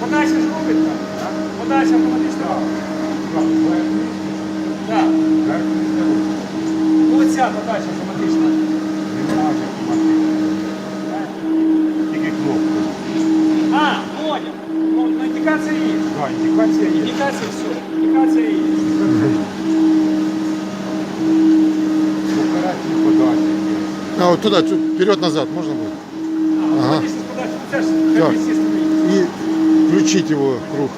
Подача ж робить так, так? Подача автоматично робить. Так. Ну оця подача автоматична. Тільки кнопку. А, понял. Ну, індикація є. Так, індикація є. Індикація все. Індикація є. Операції подачі. А вот туда, вперед-назад можно будет? А, Ага. автоматична подача. Це ж Так. як естественно. И включить его круг.